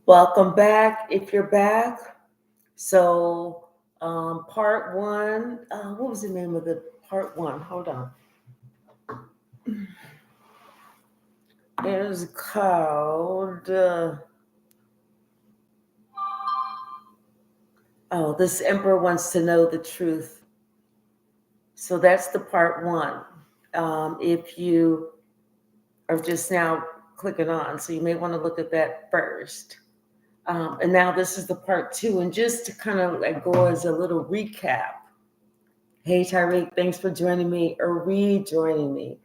Welcome back if you're back. So, part one, what was the name of the part one? Hold on. It was called, This Emperor Wants to Know the Truth. So, that's the part one. If you are just now clicking on, so you may want to look at that first. And now this is the part two. And just to kind of like go as a little recap. Hey, Tyreek, thanks for joining me or rejoining me.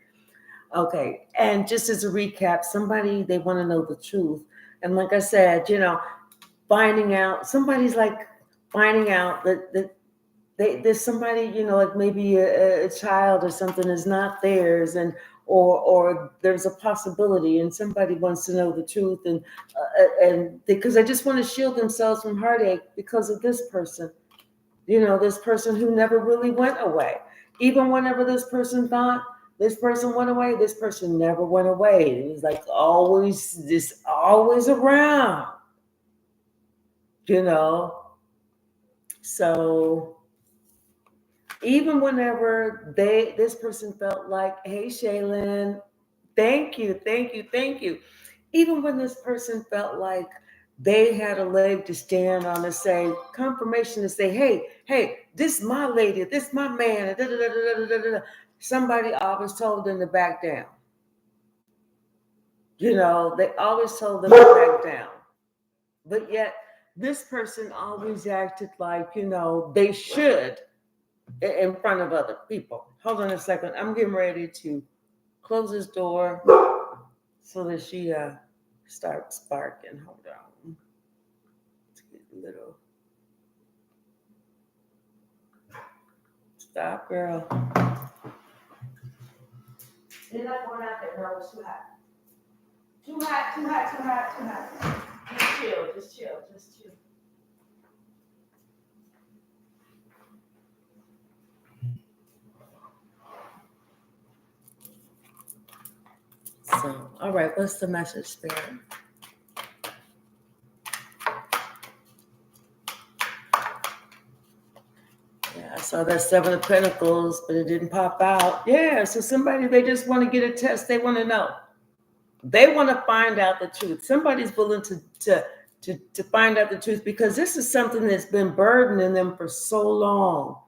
Okay. And just as a recap, somebody, they want to know the truth. And like I said, finding out, somebody's like finding out that there's somebody, like maybe a child or something is not theirs, and or there's a possibility, and somebody wants to know the truth, and because they just want to shield themselves from heartache because of this person, this person who never really went away. Even whenever this person thought this person went away, this person never went away. It was like always, just always around, you know. So even whenever this person felt like, hey, Shaylin, thank you, thank you, thank you. Even when this person felt like they had a leg to stand on to say, confirmation to say, hey, this my lady, this my man, da, da, da, da, da, da, da. Somebody always told them to back down. They always told them to back down. But yet, this person always acted like, they should in front of other people. Hold on a second. I'm getting ready to close this door so that she starts barking. Hold on. Let's get a little. Stop, girl. You're not going out there, girl. It's too hot. Too hot, too hot, too hot, too hot. Just chill, just chill, just chill. So, all right, what's the message, Spirit? Yeah, I saw that Seven of Pentacles, but it didn't pop out. Yeah, so somebody, they just want to get a test. They want to know. They want to find out the truth. Somebody's willing to find out the truth because this is something that's been burdening them for so long.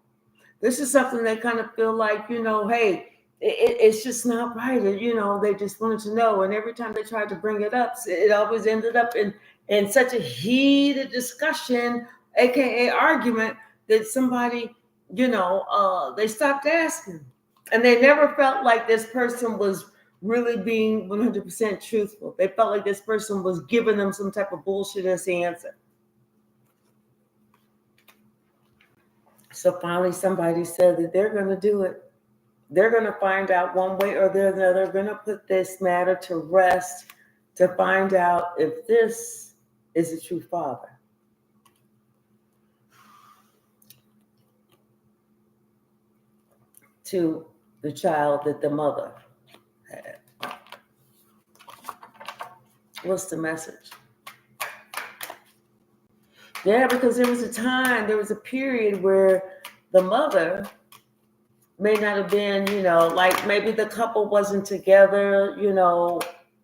This is something they kind of feel like, hey, it's just not right. They just wanted to know. And every time they tried to bring it up, it always ended up in such a heated discussion, aka argument, that somebody, they stopped asking. And they never felt like this person was really being 100% truthful. They felt like this person was giving them some type of bullshit as the answer. So finally, somebody said that they're going to do it. They're going to find out one way or the other. They're going to put this matter to rest to find out if this is a true father. To the child that the mother had. What's the message? Yeah, because there was a period where the mother may not have been, like maybe the couple wasn't together,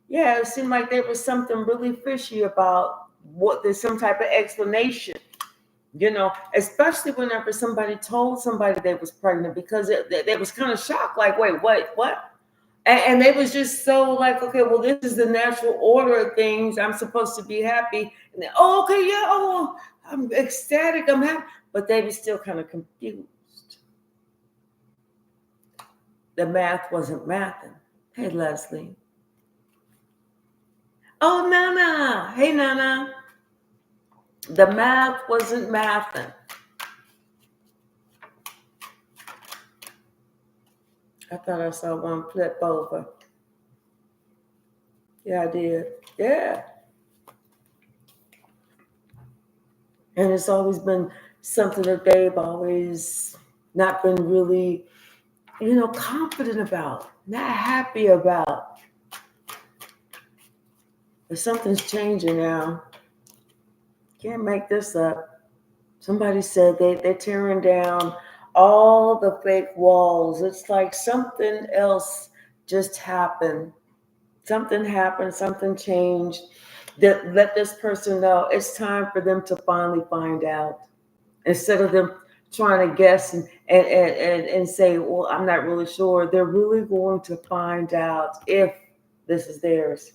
Yeah, it seemed like there was something really fishy about what there's some type of explanation, especially whenever somebody told somebody they was pregnant because they was kind of shocked, like, wait, what? And they was just so like, okay, well, this is the natural order of things. I'm supposed to be happy. And then, oh, okay, yeah, oh, I'm ecstatic, I'm happy. But they were still kind of confused. The math wasn't mathing. Hey, Leslie. Oh, Nana. Hey, Nana. The math wasn't mathing. I thought I saw one flip over. Yeah, I did. Yeah. And it's always been something that they've always not been really, confident about, not happy about. But something's changing now. Can't make this up. Somebody said they're tearing down all the fake walls. It's like something else just happened. Something happened, something changed. That let this person know it's time for them to finally find out. Instead of them trying to guess and say, well, I'm not really sure, they're really going to find out if this is theirs.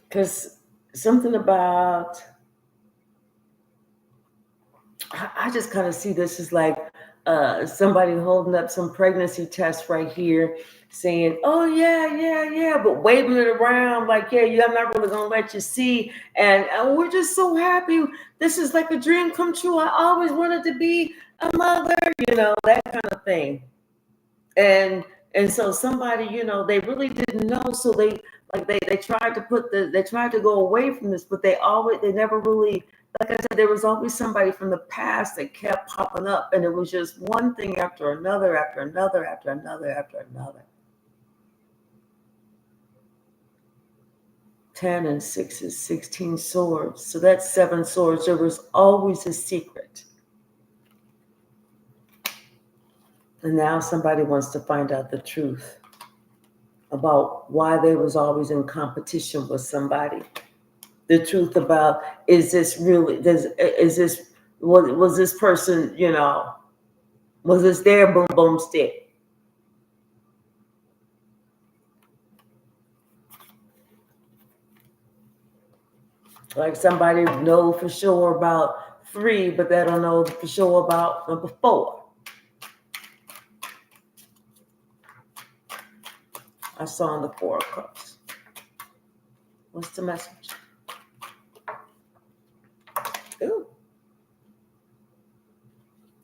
Because something about, I just kind of see this as like somebody holding up some pregnancy test right here saying, oh, yeah, yeah, yeah, but waving it around like, yeah, I'm not really going to let you see. And we're just so happy. This is like a dream come true. I always wanted to be a mother, that kind of thing. And so somebody, they really didn't know. So they tried to they tried to go away from this, but they never really, like I said, there was always somebody from the past that kept popping up, and it was just one thing after another, after another, after another, after another. 10 and 6 is 16 swords. So that's 7 swords. There was always a secret. And now somebody wants to find out the truth about why they was always in competition with somebody. The truth about, is this really, was this person, was this their boom boom stick? Like somebody know for sure about 3, but they don't know for sure about number 4. I saw in the 4 of Cups. What's the message? Ooh.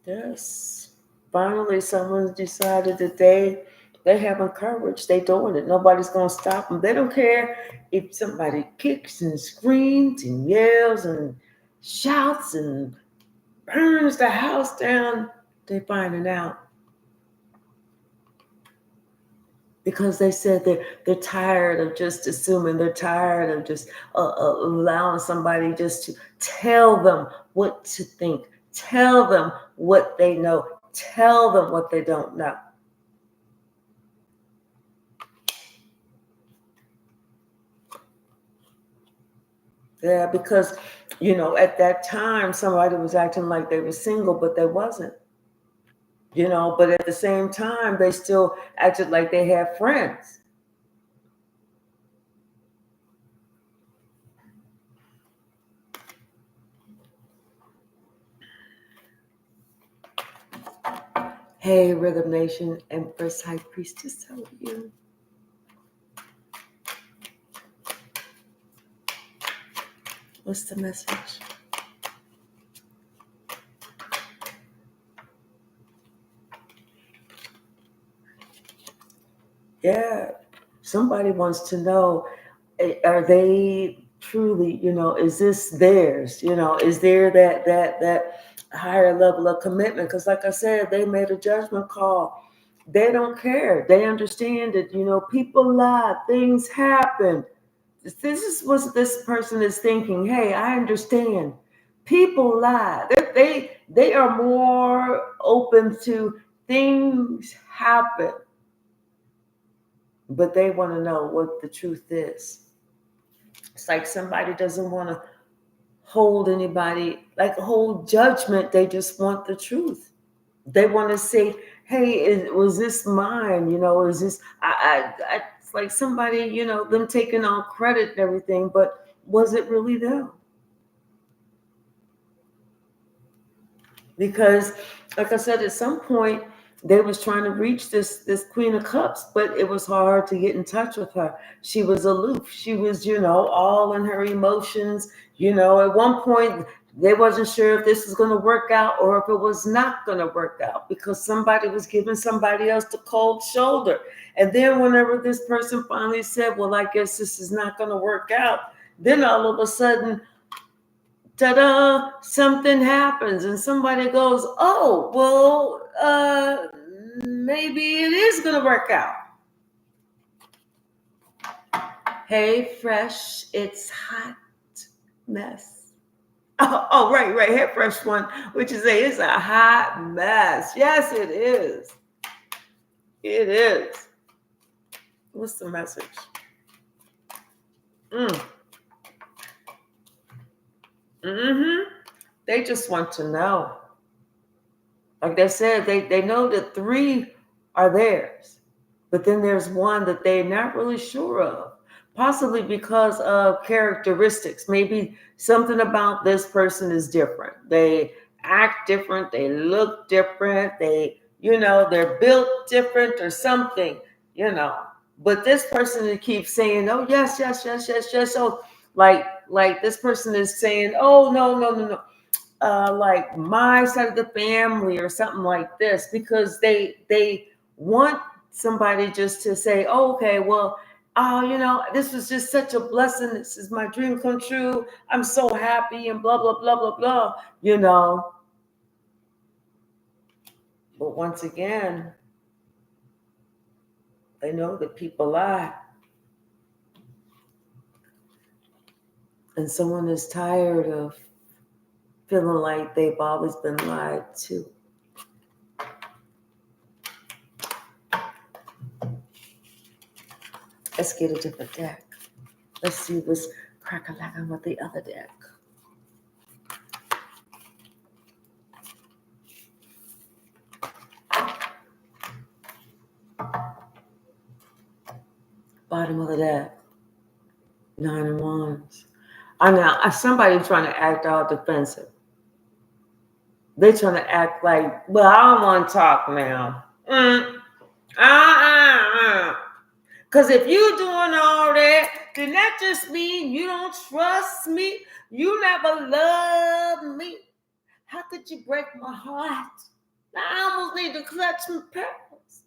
Yes. Finally, someone decided that they having courage. They doing it. Nobody's gonna stop them. They don't care if somebody kicks and screams and yells and shouts and burns the house down. They finding out. Because they said they're tired of just assuming. They're tired of just allowing somebody just to tell them what to think, tell them what they know, tell them what they don't know. Yeah, because, at that time, somebody was acting like they were single, but they wasn't. But at the same time, they still acted like they had friends. Hey, Rhythm Nation, Empress High Priestess, how are you? What's the message? Yeah, somebody wants to know, are they truly, is this theirs? Is there that higher level of commitment? Because like I said, they made a judgment call. They don't care. They understand that, people lie, things happen. This is what this person is thinking. Hey, I understand. People lie. They are more open to things happen, but they want to know what the truth is. It's like somebody doesn't want to hold anybody, like hold judgment. They just want the truth. They want to say, hey, was this mine? Is this, it's like somebody, them taking all credit and everything, but was it really them? Because, like I said, at some point, they was trying to reach this Queen of Cups, but it was hard to get in touch with her. She was aloof. She was, all in her emotions. At one point, they wasn't sure if this was going to work out or if it was not going to work out because somebody was giving somebody else the cold shoulder. And then whenever this person finally said, well, I guess this is not going to work out, then all of a sudden, ta-da, something happens and somebody goes, oh, well, maybe it is going to work out. Hey, fresh, it's hot mess. Oh, right. Hey, fresh one, which is it's a hot mess. Yes, it is. It is. What's the message? They just want to know. Like they said, they know that 3 are theirs, but then there's one that they're not really sure of, possibly because of characteristics. Maybe something about this person is different. They act different. They look different. They're built different or something, But this person that keeps saying, oh, yes. So like this person is saying, oh, no. Like my side of the family or something like this, because they want somebody just to say, oh, okay, well, this was just such a blessing. This is my dream come true. I'm so happy and blah, blah, blah, blah, blah, But once again, they know that people lie. And someone is tired of feeling like they've always been lied to. Let's get a different deck. Let's see what's crack-a-lackin' with the other deck. Bottom of the deck. 9 of Wands. I know somebody's trying to act all defensive. They're trying to act like, well, I don't want to talk now. Because if you're doing all that, then that just means you don't trust me. You never loved me. How could you break my heart? I almost need to clutch my pearls.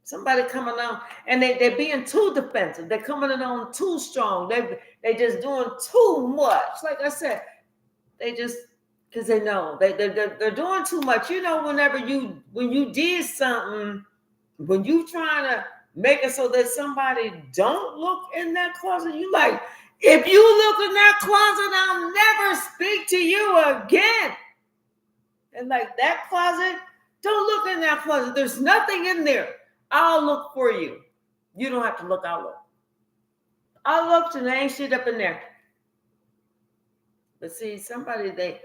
Somebody coming on, and they're being too defensive. They're coming on too strong. They just doing too much. Like I said, they just, because they know they're doing too much. When you did something, when you trying to make it so that somebody don't look in that closet, you like, if you look in that closet, I'll never speak to you again. And like that closet, don't look in that closet. There's nothing in there. I'll look for you. You don't have to look. I'll look. I'll look, and there ain't shit up in there. But see, somebody, they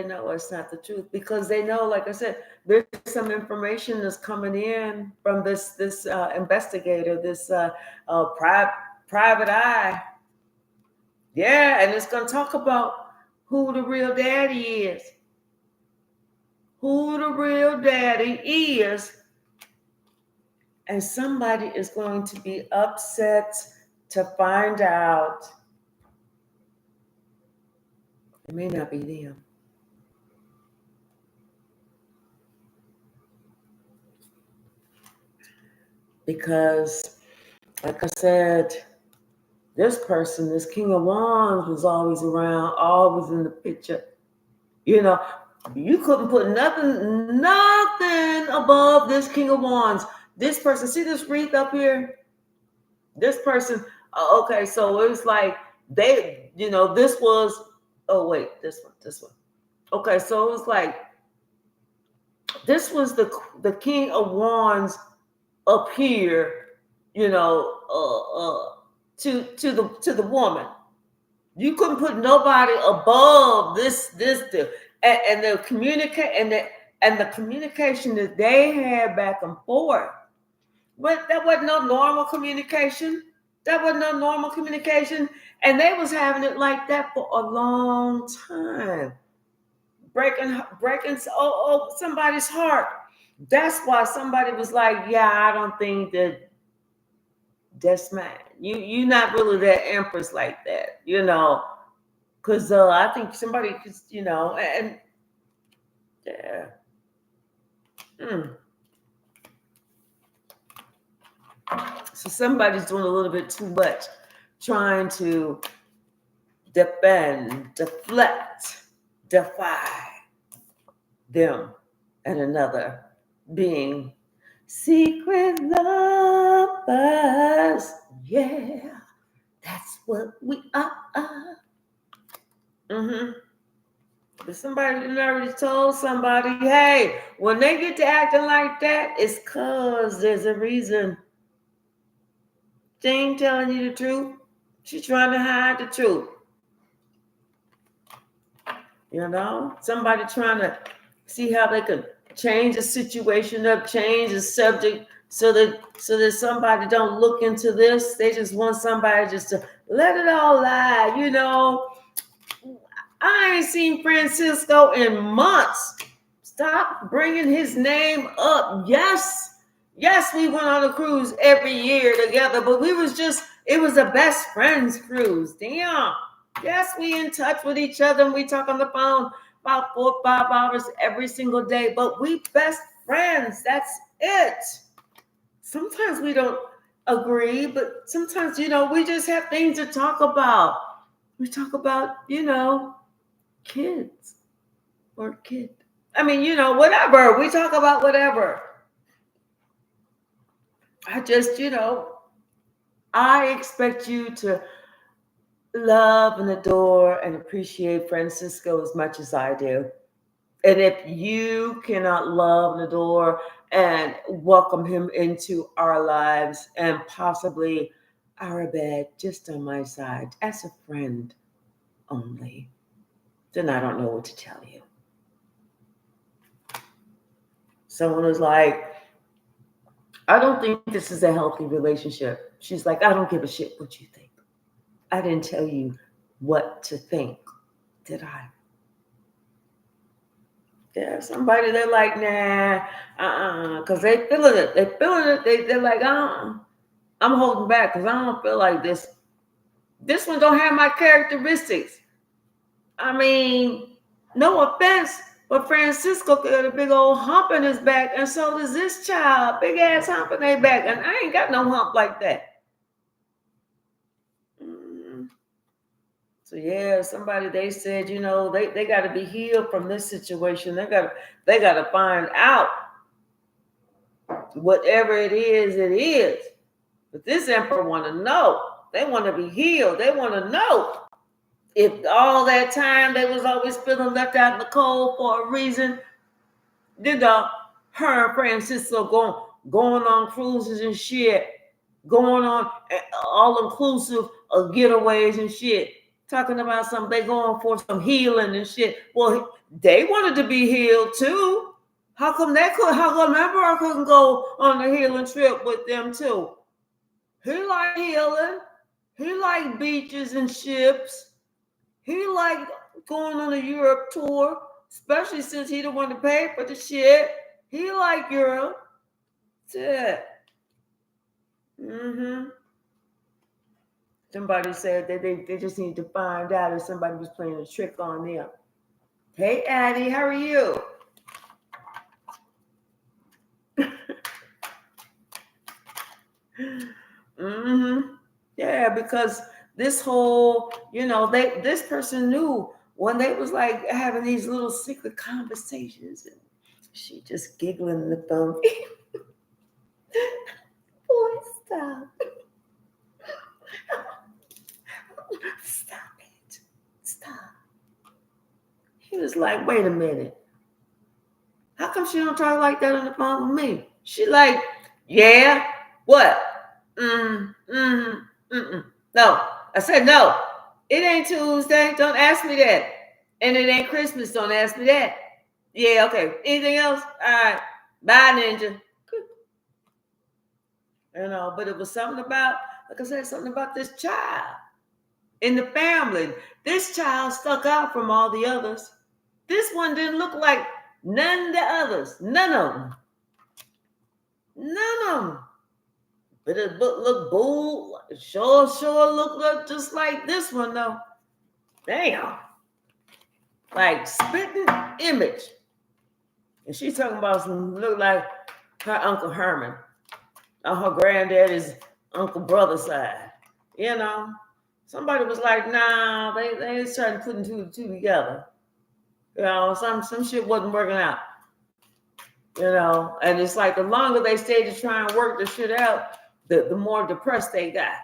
know it's not the truth, because they know, like I said, there's some information that's coming in from this investigator, this private eye. Yeah, and it's going to talk about who the real daddy is. Who the real daddy is. And somebody is going to be upset to find out it may not be them. Because, like I said, this person, this King of Wands, was always around, always in the picture. You couldn't put nothing above this King of Wands. This person, see this wreath up here? This person, okay, so it was like this was, this one. Okay, so it was like, this was the King of Wands up here, to the woman. You couldn't put nobody above this and the communication that they had back and forth. But that wasn't no normal communication. And they was having it like that for a long time. Breaking somebody's heart. That's why somebody was like, yeah, I don't think that's mine. You not really that empress like that, because I think somebody could, and yeah. So somebody's doing a little bit too much, trying to defend, deflect, defy them and another being secret lovers. Yeah, that's what we are. Mm-hmm. But somebody already told somebody, hey, when they get to acting like that, it's cause there's a reason. She ain't telling you the truth. She's trying to hide the truth. You know, somebody trying to see how they could change the situation up, change the subject, so that somebody don't look into this. They just want somebody just to let it all lie. You know, I ain't seen Francisco in months. Stop bringing his name up. Yes, we went on a cruise every year together, but it was a best friends cruise. Damn. Yes, we in touch with each other and we talk on the phone about 4 or 5 hours every single day, but we best friends. That's it. Sometimes we don't agree, but sometimes, we just have things to talk about. We talk about, kids or kid. I mean, whatever. We talk about whatever. I just, I expect you to love and adore and appreciate Francisco as much as I do. And if you cannot love and adore and welcome him into our lives and possibly our bed just on my side as a friend only, then I don't know what to tell you. Someone was like, I don't think this is a healthy relationship. She's like, I don't give a shit what you think. I didn't tell you what to think, did I? Yeah, somebody, they're like, nah, because they feeling it. They're like, I'm holding back because I don't feel like this. This one don't have my characteristics. I mean, no offense, but Francisco got a big old hump in his back, and so does this child. Big ass hump in their back, and I ain't got no hump like that. So yeah, somebody, they said, they got to be healed from this situation. They got to find out whatever it is, it is. But this emperor want to know. They want to be healed. They want to know if all that time they was always feeling left out in the cold for a reason. Did her and Francisco going on cruises and shit, going on all inclusive getaways and shit, talking about something, they going for some healing and shit. Well, they wanted to be healed too. How come Emperor couldn't go on the healing trip with them too? He like healing. He like beaches and ships. He like going on a Europe tour, especially since he the one to pay for the shit. He like Europe. That's it. Somebody said that they just need to find out if somebody was playing a trick on them. Hey, Addie, how are you? Yeah, because this whole, this person knew when they was like having these little secret conversations, and she just giggling in the phone. Boy, stop. Stop it. Stop. He was like, wait a minute. How come she don't talk like that on the phone with me? She like, yeah, what? No. I said, no. It ain't Tuesday. Don't ask me that. And it ain't Christmas. Don't ask me that. Yeah, okay. Anything else? All right. Bye, Ninja. But it was something about, like I said, something about this child in the family. This child stuck out from all the others. This one didn't look like none of the others. None of them. None of them. But it looked bull. Sure looked just like this one though. Damn. Like spitting image. And she's talking about some look like her Uncle Herman. On her granddaddy's uncle brother side. Somebody was like, nah, they started putting two together. Some shit wasn't working out. And it's like the longer they stay to try and work the shit out, the more depressed they got,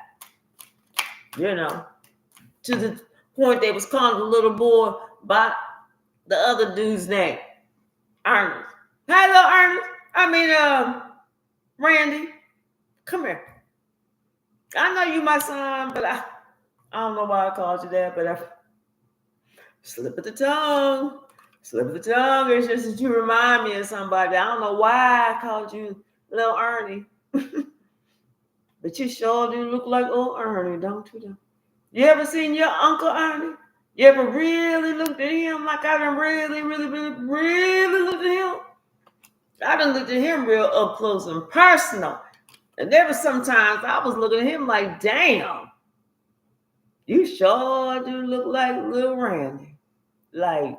to the point they was calling the little boy by the other dude's name, Ernest. Hey, little Ernest. Randy, come here. I know you my son, but I don't know why I called you that, but I slip of the tongue. Slip of the tongue. It's just that you remind me of somebody. I don't know why I called you little Ernie. But you sure do look like old Ernie, don't you? You ever seen your Uncle Ernie? You ever really looked at him like I done really, really, really, really looked at him? I done looked at him real up close and personal. And there was sometimes I was looking at him like, damn, you sure do look like little Randy. Like,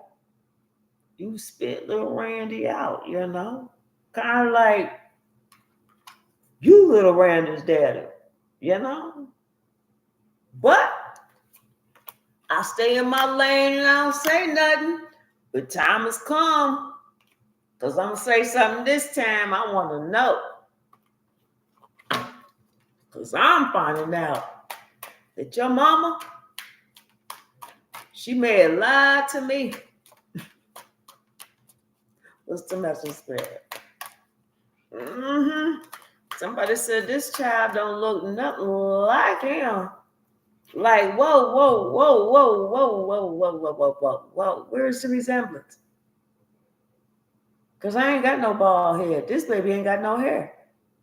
you spit little Randy out, Kind of like, you little Randy's daddy, But I stay in my lane and I don't say nothing. But time has come. Because I'm going to say something this time I want to know. Because I'm finding out that your mama, she may have lied to me. What's the message spread? Somebody said this child don't look nothing like him. Like, whoa, whoa, whoa, whoa, whoa, whoa, whoa, whoa, whoa, whoa, whoa. Where's the resemblance? Because I ain't got no bald head. This baby ain't got no hair.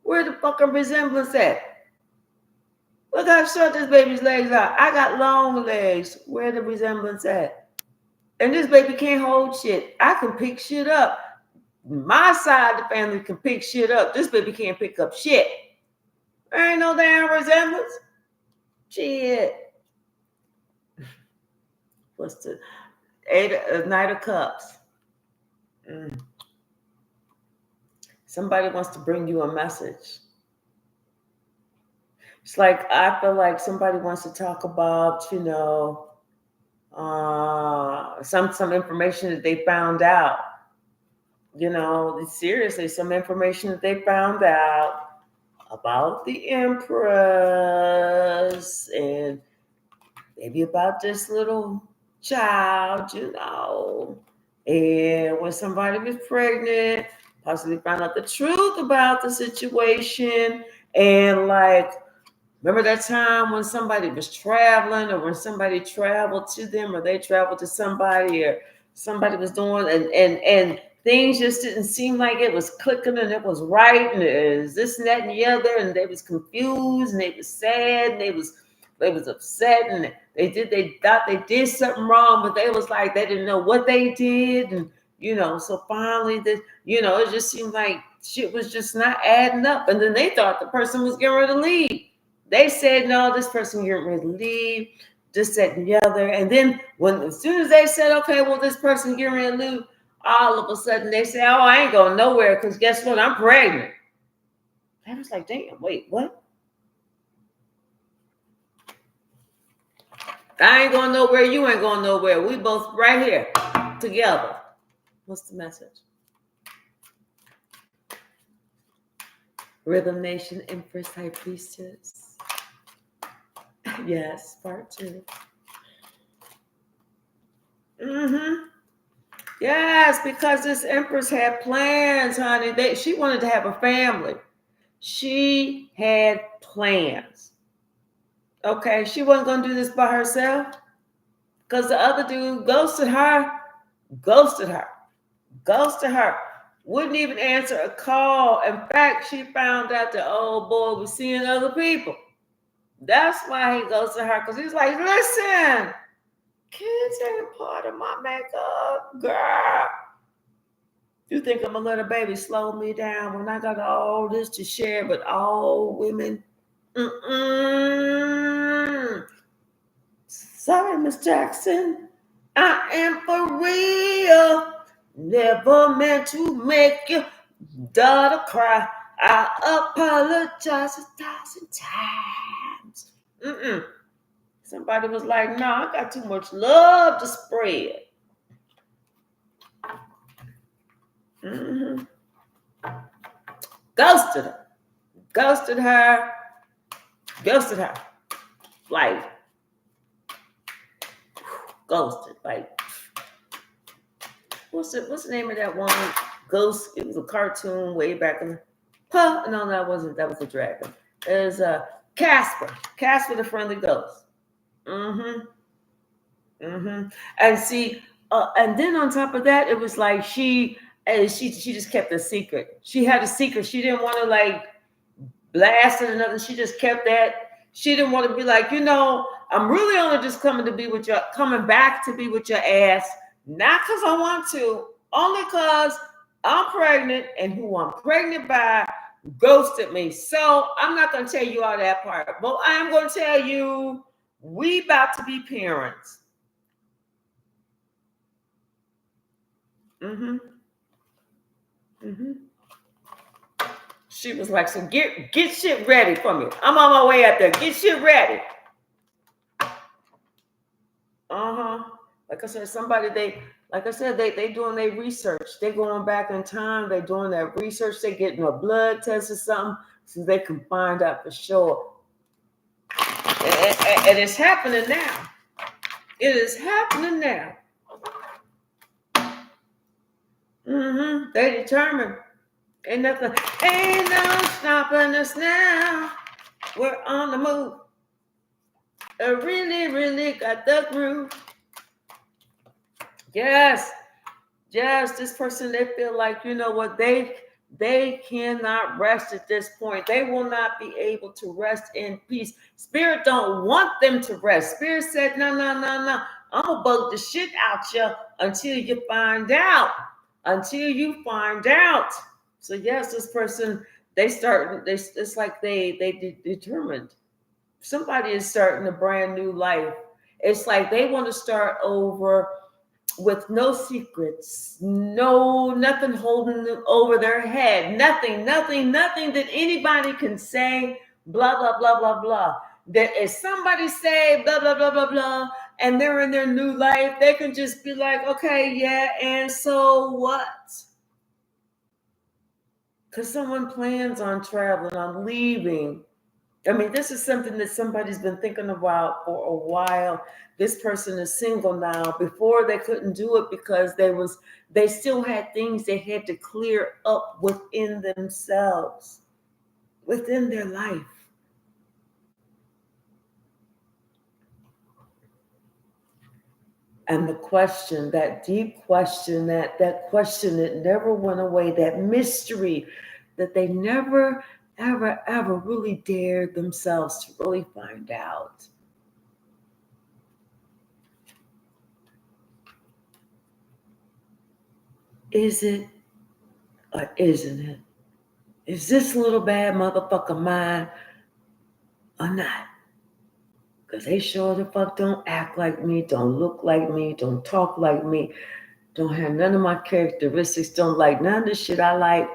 Where the fucking resemblance at? Look how short this baby's legs are. I got long legs. Where the resemblance at? And this baby can't hold shit. I can pick shit up. My side of the family can pick shit up. This baby can't pick up shit. There ain't no damn resemblance. Shit. What's the Knight of Cups? Somebody wants to bring you a message. It's like I feel like somebody wants to talk about, some information that they found out. Seriously, some information that they found out about the Empress and maybe about this little child, And when somebody was pregnant, possibly found out the truth about the situation. And remember that time when somebody was traveling or when somebody traveled to them or they traveled to somebody or somebody was doing and things just didn't seem like it was clicking and it was right and it was this and that and the other and they was confused and they was sad and they was upset and they thought they did something wrong, but they was like they didn't know what they did and so finally it just seemed like shit was just not adding up and then they thought the person was getting ready to leave. They said no, this person getting ready to leave, this, that, and the other. And then as soon as they said, okay, well, this person getting ready to leave, all of a sudden they say, oh, I ain't going nowhere because guess what? I'm pregnant. I was like, damn, wait, what? I ain't going nowhere. You ain't going nowhere. We both right here together. What's the message? Rhythm Nation, Empress, High Priestess. Yes, part 2. Yes, because this Empress had plans, honey. She wanted to have a family. She had plans. Okay, she wasn't going to do this by herself because the other dude ghosted her. Wouldn't even answer a call. In fact, she found out the old boy was seeing other people. That's why he ghosted her because he's like, listen, kids ain't part of my makeup, girl. You think I'm going to let a baby slow me down when I got all this to share with all women? Sorry, Miss Jackson. I am for real. Never meant to make your daughter cry. I apologize 1,000 times. Somebody was like, no, I got too much love to spread. Ghosted her. Ghosted her. Ghosted her. Like, ghosted. Like, what's the name of that one? Ghost. It was a cartoon way back in. Huh? No, that wasn't. That was a dragon. There's Casper. Casper the Friendly Ghost. Mm-hmm. Mm-hmm. And see, and then on top of that, it was like she just kept a secret. She had a secret. She didn't want to like blast it or nothing. She just kept that. She didn't want to be like, I'm really only just coming back to be with your ass, not because I want to, only because I'm pregnant and who I'm pregnant by ghosted me. So I'm not going to tell you all that part, but I am going to tell you we about to be parents. Mm-hmm. Mm-hmm. She was like, so get shit ready for me. I'm on my way out there. Get shit ready. Uh-huh. Like I said, they doing their research. They going back in time. They doing their research. They getting a blood test or something so they can find out for sure. And it's happening now. It is happening now. Mm-hmm. They determined. Ain't no stopping us now. We're on the move. I really, really got the groove. Yes. This person, they feel like, you know what, they cannot rest at this point. They will not be able to rest in peace. Spirit don't want them to rest. Spirit said, no. I'm gonna bug the shit out you until you find out. Until you find out. So yes, this person, it's like they determined. Somebody is starting a brand new life. It's like they want to start over with no secrets, nothing holding over their head, nothing that anybody can say, blah, blah, blah, blah, blah. That if somebody say blah, blah, blah, blah, blah, and they're in their new life, they can just be like, okay, yeah, and so what? Because someone plans on traveling, on leaving. I mean, this is something that somebody's been thinking about for a while. This person is single now. Before they couldn't do it because they still had things they had to clear up within themselves, within their life. And the question, that deep question, that question that never went away, that mystery that they never, ever really dared themselves to really find out. Is it or isn't it? Is this little bad motherfucker mine or not? Because they sure the fuck don't act like me, don't look like me, don't talk like me, don't have none of my characteristics, don't like none of the shit I like.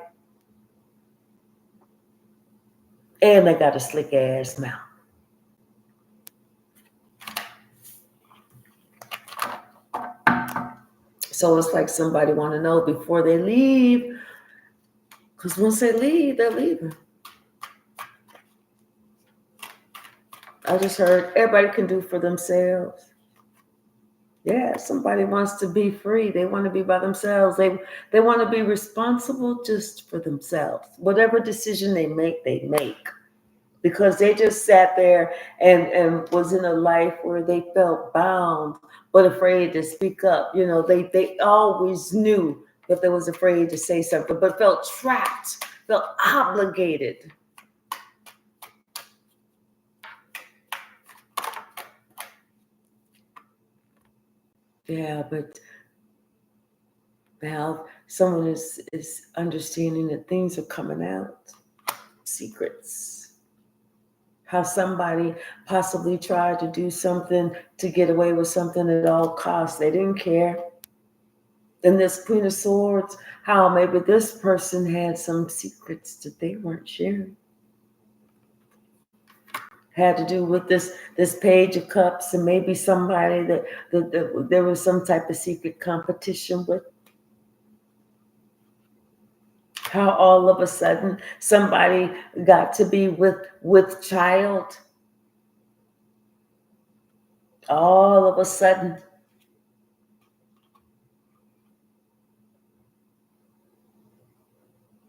And they got a slick ass mouth. So it's like somebody want to know before they leave. Because once they leave, they're leaving. I just heard everybody can do for themselves. Yeah, somebody wants to be free. They want to be by themselves. They want to be responsible just for themselves. Whatever decision they make. Because they just sat there and was in a life where they felt bound but afraid to speak up. You know, they always knew that they was afraid to say something, but felt trapped, felt obligated. Yeah, but now someone is understanding that things are coming out. Secrets. How somebody possibly tried to do something to get away with something at all costs. They didn't care. Then this Queen of Swords, how maybe this person had some secrets that they weren't sharing. Had to do with this Page of Cups and maybe somebody that there was some type of secret competition with. How all of a sudden somebody got to be with child. All of a sudden.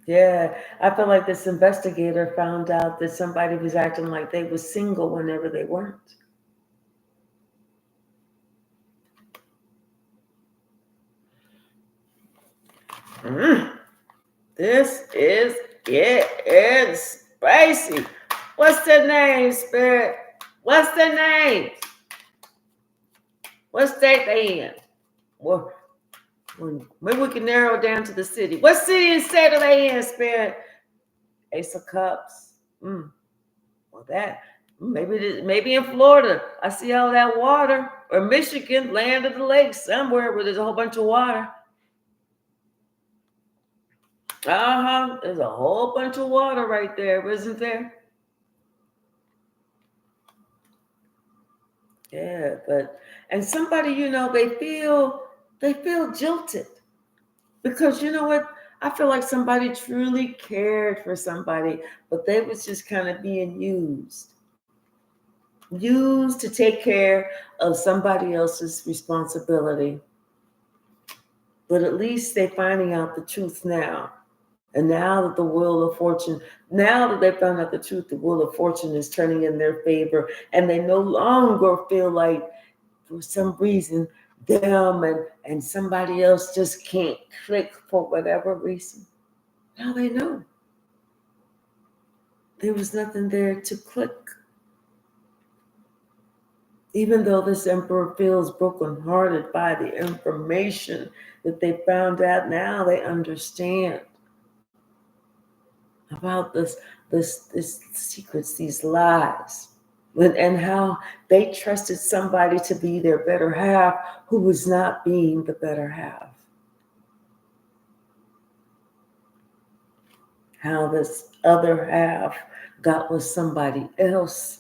Yeah, I feel like this investigator found out that somebody was acting like they was single whenever they weren't. Mm, this is getting spicy. What's the name, Spirit? What's the name? What state they in? Well, maybe we can narrow it down to the city. What city and state are they in, Spirit? Ace of Cups. Well, that maybe in Florida. I see all that water, or Michigan, land of the lakes, somewhere where there's a whole bunch of water. There's a whole bunch of water right there, isn't there? Yeah, and somebody, they feel jilted because you know what? I feel like somebody truly cared for somebody, but they was just kind of being used to take care of somebody else's responsibility. But at least they're finding out the truth now. And now that the wheel of fortune, now that they found out the truth, the wheel of fortune is turning in their favor. And they no longer feel like, for some reason, them and somebody else just can't click for whatever reason. Now they know. There was nothing there to click. Even though this emperor feels brokenhearted by the information that they found out, now they understand about this secrets, these lies, and how they trusted somebody to be their better half who was not being the better half. How this other half got with somebody else's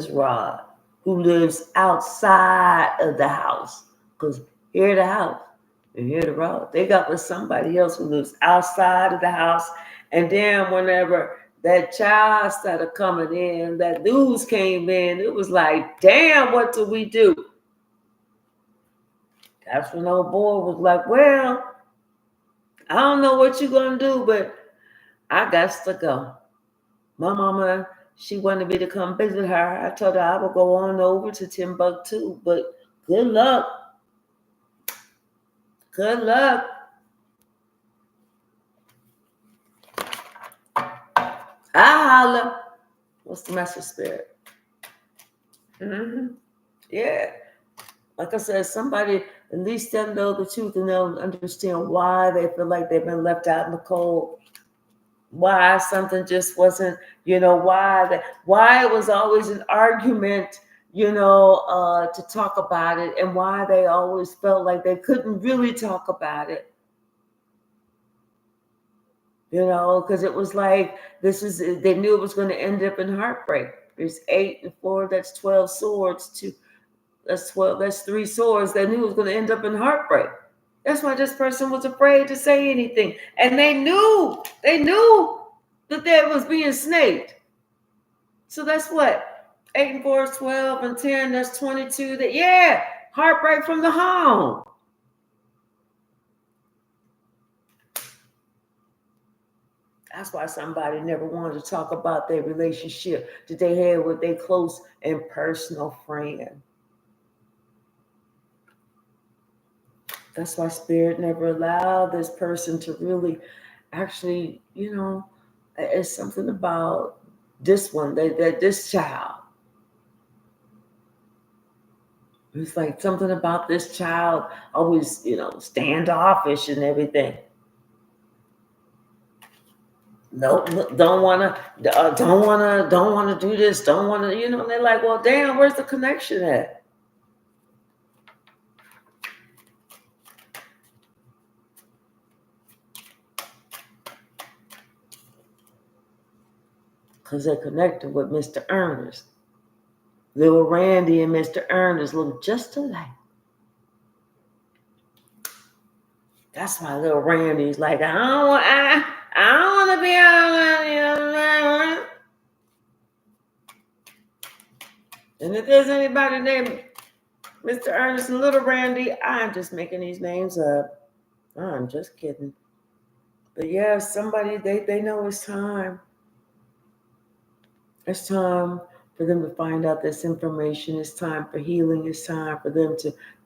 rod, who lives outside of the house. Because here the house, and here the rod. They got with somebody else who lives outside of the house. And then whenever that child started coming in, that news came in, it was like, damn, what do we do? That's when old boy was like, well, I don't know what you're going to do, but I got to go. My mama, she wanted me to come visit her. I told her I would go on over to Timbuktu, but good luck. Good luck. I holla. What's the message, Spirit? Yeah. Like I said, somebody, at least they'll know the truth and they'll understand why they feel like they've been left out in the cold. Why something just wasn't, why it was always an argument, to talk about it, and why they always felt like they couldn't really talk about it. Because it was like, they knew it was going to end up in heartbreak. There's 8 and 4, that's 12 swords. That's 12, that's 3 swords. They knew it was going to end up in heartbreak. That's why this person was afraid to say anything. And they knew that they was being snaked. So that's what? 8 and 4 is 12, and 10, that's 22. Heartbreak from the home. That's why somebody never wanted to talk about their relationship that they had with their close and personal friend. That's why Spirit never allowed this person to really actually, it's something about this one, this child. It's like something about this child always, standoffish and everything. No, don't wanna do this, don't wanna, they're like, well, damn, where's the connection at? Because they're connected with Mr. Ernest. Little Randy and Mr. Ernest look just alike. That's why little Randy's like, I don't want to be on. And if there's anybody named Mr. Ernest and Little Randy, I'm just making these names up. I'm just kidding. But yeah, somebody, they know it's time. It's time for them to find out this information. It's time for healing. It's time for them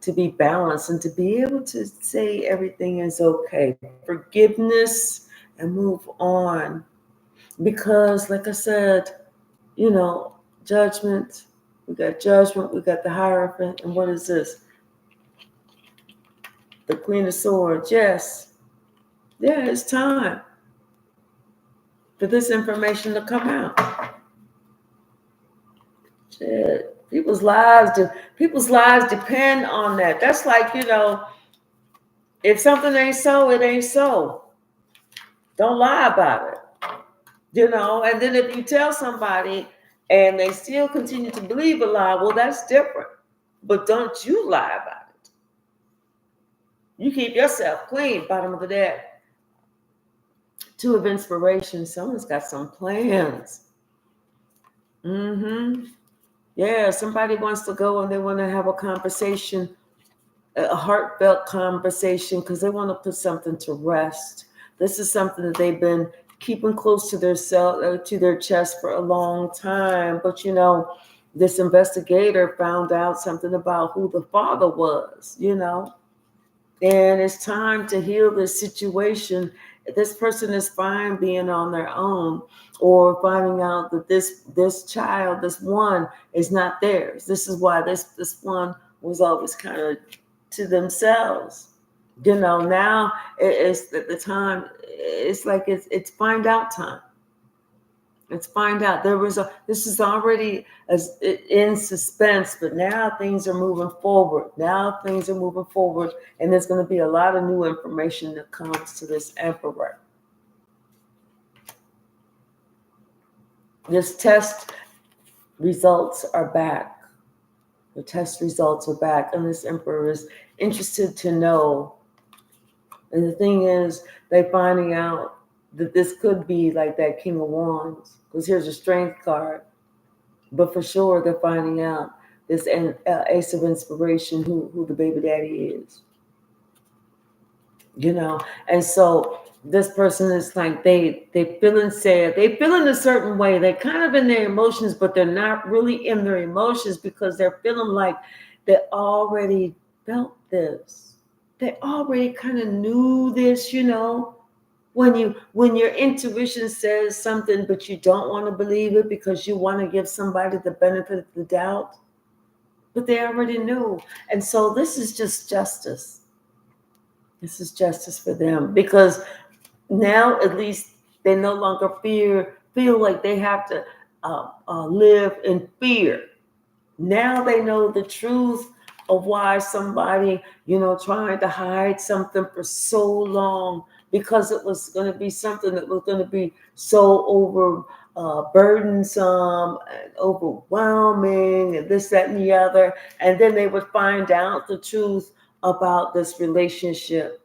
to be balanced and to be able to say everything is okay. Forgiveness and move on. Because, like I said, judgment. We got judgment. We got the Hierophant. And what is this? The Queen of Swords. Yes. Yeah, it's time for this information to come out. Shit. People's lives depend on that. That's like, if something ain't so, it ain't so. Don't lie about it. And then if you tell somebody and they still continue to believe a lie, well, that's different. But don't you lie about it. You keep yourself clean, bottom of the deck. Two of inspiration. Someone's got some plans. Yeah, somebody wants to go and they want to have a conversation, a heartfelt conversation, because they want to put something to rest. This is something that they've been keeping close to their chest for a long time. But this investigator found out something about who the father was, and it's time to heal this situation. This person is fine being on their own, or finding out that this child, this one, is not theirs. This is why this one was always kind of to themselves. Now it's the time. It's like it's find out time. Let's find out. This is already in suspense, but now things are moving forward. And there's going to be a lot of new information that comes to this emperor. This test results are back. The test results are back, and this emperor is interested to know. And the thing is, they're finding out that this could be like that King of Wands, because here's a Strength card. But for sure, they're finding out this Ace of Inspiration, who the baby daddy is. And so this person is like, they feeling sad. They feeling a certain way. They're kind of in their emotions, but they're not really in their emotions, because they're feeling like they already felt this. They already kind of knew this, When your intuition says something, but you don't want to believe it because you want to give somebody the benefit of the doubt, but they already knew. And so this is just justice. This is justice for them, because now at least they no longer feel like they have to live in fear. Now they know the truth of why somebody, trying to hide something for so long, because it was going to be something that was going to be so burdensome and overwhelming and this, that, and the other. And then they would find out the truth about this relationship.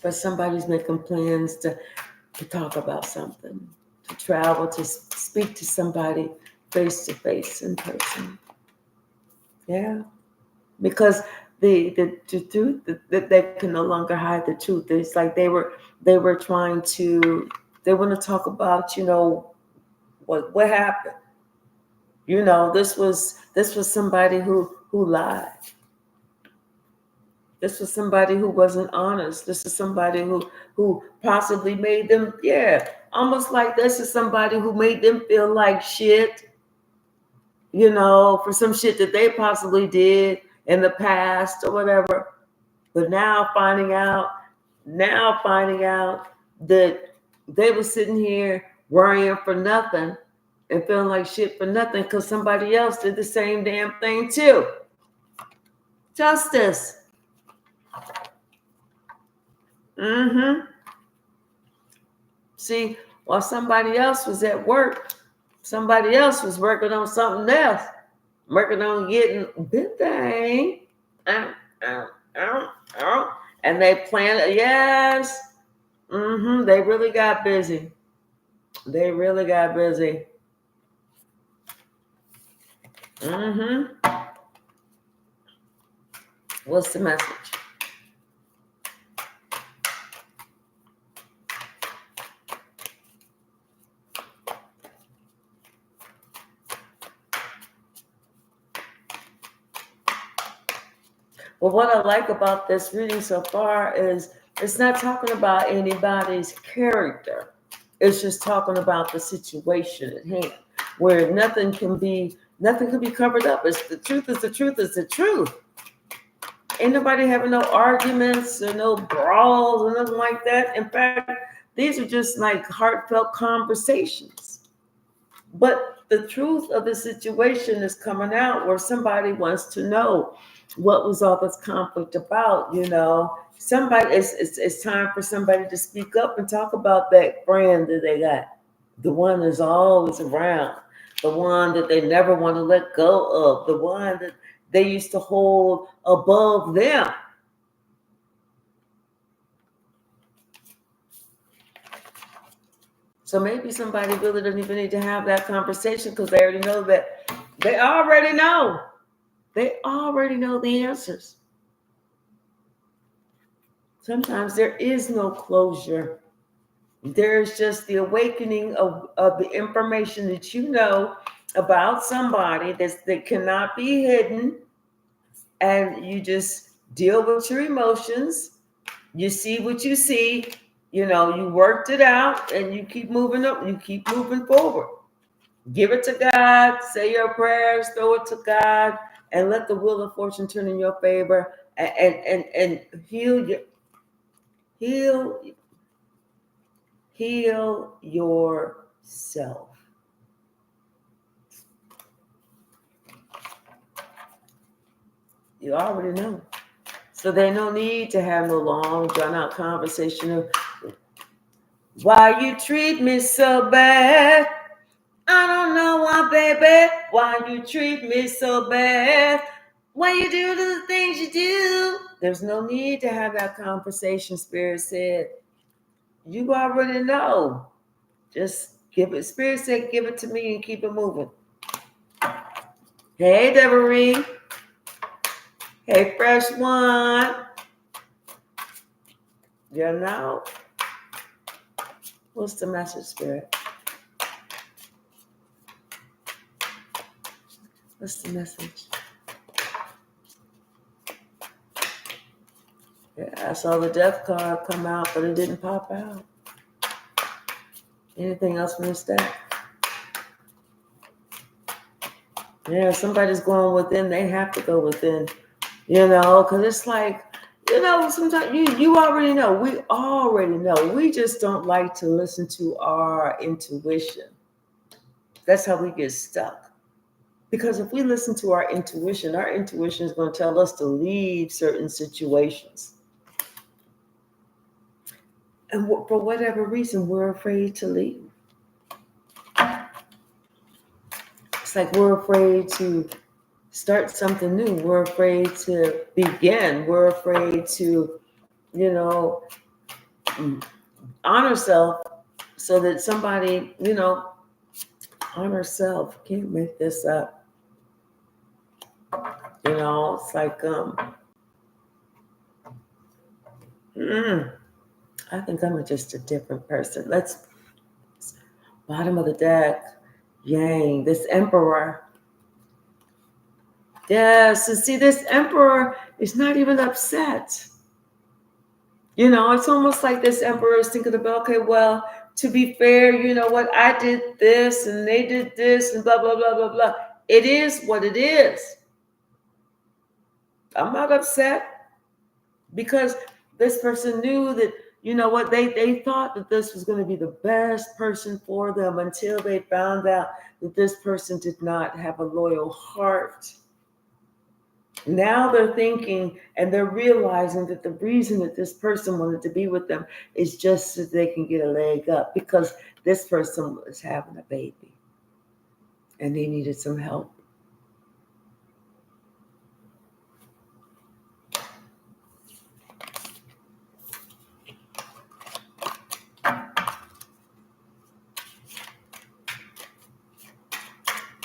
But somebody's making plans to talk about something, to travel, to speak to somebody face to face in person. Yeah, because the truth, that they can no longer hide the truth. It's like they were trying to. They want to talk about what happened. This was somebody who lied. This was somebody who wasn't honest. This is somebody who possibly made them, almost like this is somebody who made them feel like shit, for some shit that they possibly did in the past or whatever. But now finding out that they were sitting here worrying for nothing and feeling like shit for nothing because somebody else did the same damn thing too. Justice. See, while somebody else was at work Somebody else was working on something else, working on getting big thing. Ow, ow, ow, ow. And they planned, yes. They really got busy. They really got busy. What's the message? Well, what I like about this reading so far is it's not talking about anybody's character. It's just talking about the situation at hand, where nothing can be covered up. It's the truth is the truth is the truth. Ain't nobody having no arguments or no brawls or nothing like that. In fact, these are just like heartfelt conversations. But the truth of the situation is coming out where somebody wants to know what was all this conflict about. Somebody, it's time for somebody to speak up and talk about that friend that they got, the one that's always around, the one that they never want to let go of, the one that they used to hold above them. So maybe somebody really doesn't even need to have that conversation because they already know that they already know. They already know the answers. Sometimes there is no closure. There's just the awakening of the information that you know about somebody that cannot be hidden. And you just deal with your emotions. You see what you see. You worked it out and you keep moving up. You keep moving forward. Give it to God. Say your prayers. Throw it to God. And let the wheel of fortune turn in your favor. And heal yourself. You already know. So there's no need to have no long, drawn out conversation of why you treat me so bad. I don't know why, baby. Why you treat me so bad. Why you do the things you do. There's no need to have that conversation, Spirit said. You already know. Just give it. Spirit said, give it to me and keep it moving. Hey, Deborah. Hey, Fresh One. What's the message, Spirit? What's the message? Yeah, I saw the death card come out, but it didn't pop out. Anything else from the stack? Yeah, somebody's going within. They have to go within, because it's like, sometimes you already know. We already know. We just don't like to listen to our intuition. That's how we get stuck. Because if we listen to our intuition is going to tell us to leave certain situations. And for whatever reason, we're afraid to leave. It's like we're afraid to start something new. We're afraid to begin. We're afraid to, honor self so that somebody, honor self. Can't make this up. It's like, I think I'm just a different person. Let's, bottom of the deck, Yang, this Emperor. Yes, and see, this Emperor is not even upset. It's almost like this Emperor is thinking about, okay, well, to be fair, you know what, I did this and they did this and blah, blah, blah, blah, blah. It is what it is. I'm not upset because this person knew that, they thought that this was going to be the best person for them until they found out that this person did not have a loyal heart. Now they're thinking and they're realizing that the reason that this person wanted to be with them is just so they can get a leg up because this person was having a baby. and they needed some help.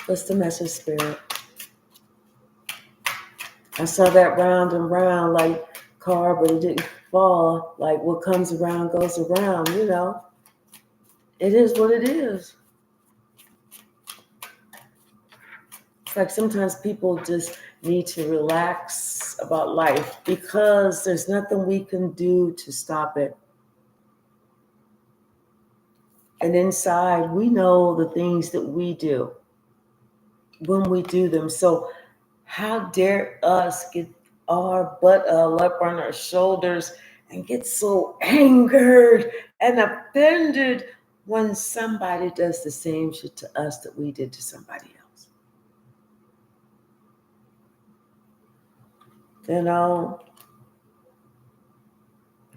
What's the message, Spirit? I saw that round and round like car, but it didn't fall. Like what comes around goes around, you know. It is what it is. It's like sometimes people just need to relax about life because there's nothing we can do to stop it. And inside, we know the things that we do when we do them. So how dare us get our butt up on our shoulders and get so angered and offended when somebody does the same shit to us that we did to somebody else. You know,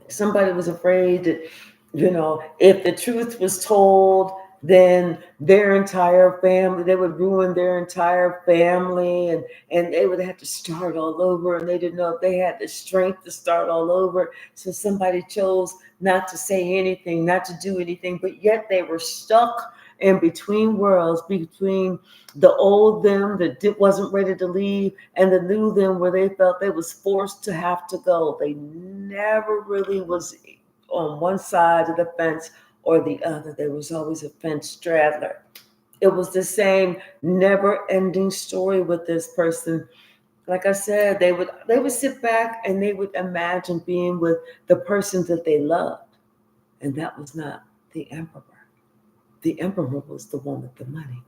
somebody was afraid that, you know, if the truth was told, then their entire family, they would ruin their entire family and they would have to start all over. And they didn't know if they had the strength to start all over. So somebody chose not to say anything, not to do anything, but yet they were stuck in between worlds, between the old them that wasn't ready to leave and the new them where they felt they was forced to have to go. They never really was on one side of the fence or the other. There was always a fence straddler. It was the same never-ending story with this person. Like I said, they would sit back and they would imagine being with the person that they loved. And that was not the emperor. The emperor was the one with the money.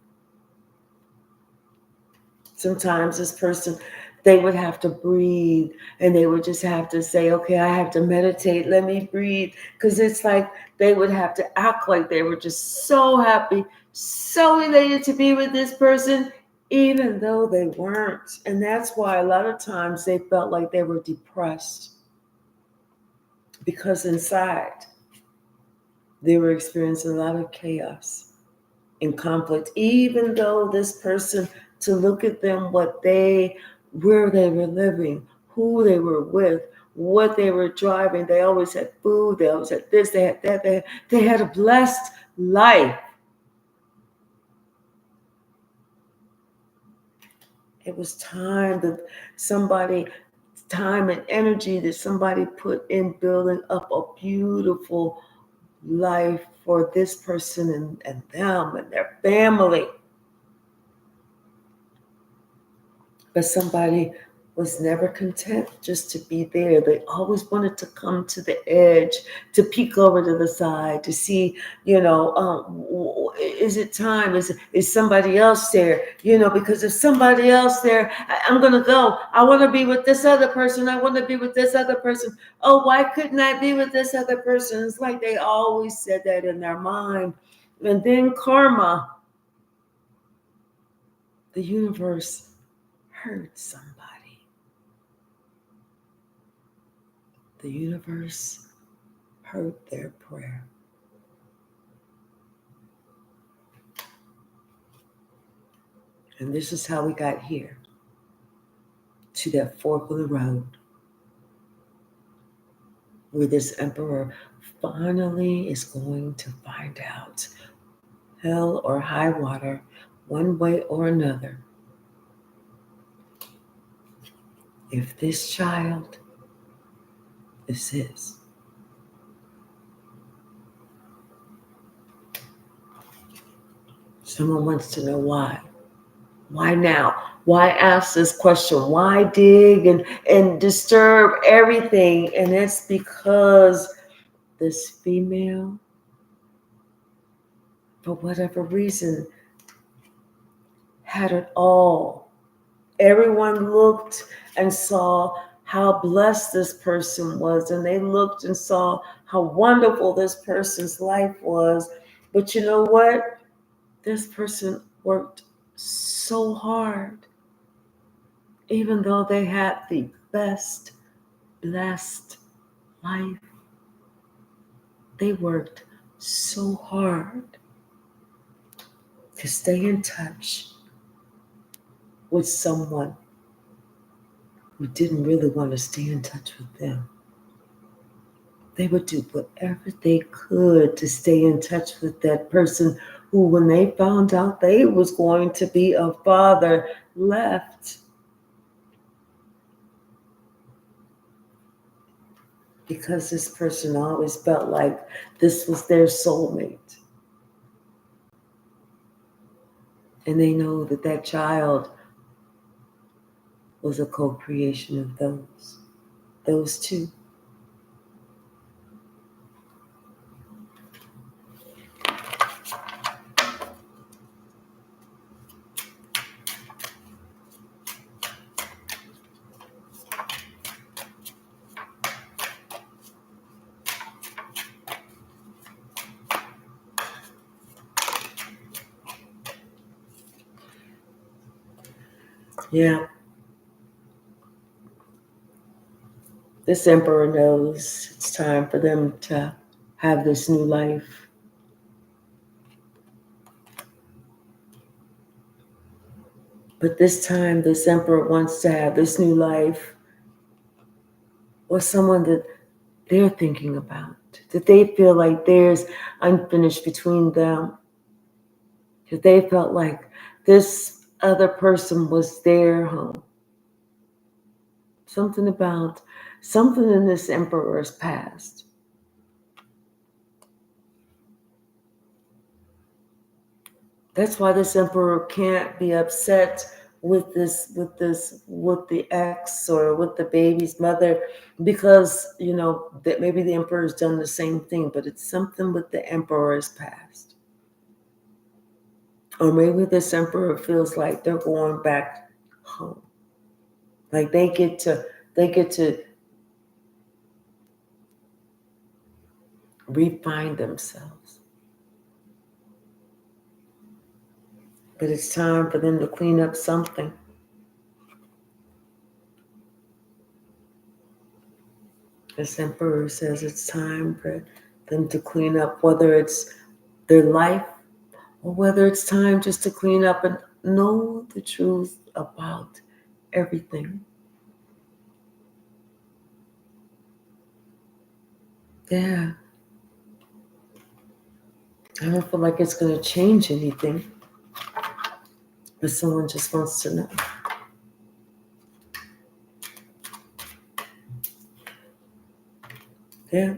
Sometimes this person, they would have to breathe and they would just have to say, okay, I have to meditate. Let me breathe. Because it's like they would have to act like they were just so happy, so elated to be with this person, even though they weren't. And that's why a lot of times they felt like they were depressed because inside they were experiencing a lot of chaos and conflict, even though this person, to look at them, where they were living, who they were with, what they were driving. They always had food, they always had this, they had that, they had a blessed life. It was time and energy that somebody put in building up a beautiful life for this person and them and their family. But somebody was never content just to be there. They always wanted to come to the edge, to peek over to the side, to see, you know, is it time? Is somebody else there? You know, because if somebody else there, I'm going to go. I want to be with this other person. I want to be with this other person. Oh, why couldn't I be with this other person? It's like they always said that in their mind. And then karma, the universe, heard somebody. The universe heard their prayer. And this is how we got here, to that fork of the road, where this emperor finally is going to find out, hell or high water, one way or another, if this child is his. Someone wants to know why. Why now? Why ask this question? Why dig and disturb everything? And it's because this female, for whatever reason, had it all. Everyone looked and saw how blessed this person was, and they looked and saw how wonderful this person's life was. But you know what? This person worked so hard, even though they had the best, blessed life. They worked so hard to stay in touch with someone who didn't really want to stay in touch with them. They would do whatever they could to stay in touch with that person who, when they found out they was going to be a father, left. Because this person always felt like this was their soulmate. And they know that that child was a co-creation of those two. Yeah. This emperor knows it's time for them to have this new life. But this time, this emperor wants to have this new life with someone that they're thinking about, that they feel like there's unfinished between them, that they felt like this other person was their home. Something in this emperor's past. That's why this emperor can't be upset with the ex or with the baby's mother, because that maybe the emperor's done the same thing, but it's something with the emperor's past. Or maybe this emperor feels like they're going back home. Like they get to refine themselves. But it's time for them to clean up something. This emperor says it's time for them to clean up, whether it's their life or whether it's time just to clean up and know the truth about everything. Yeah. I don't feel like it's going to change anything, but someone just wants to know. Yeah.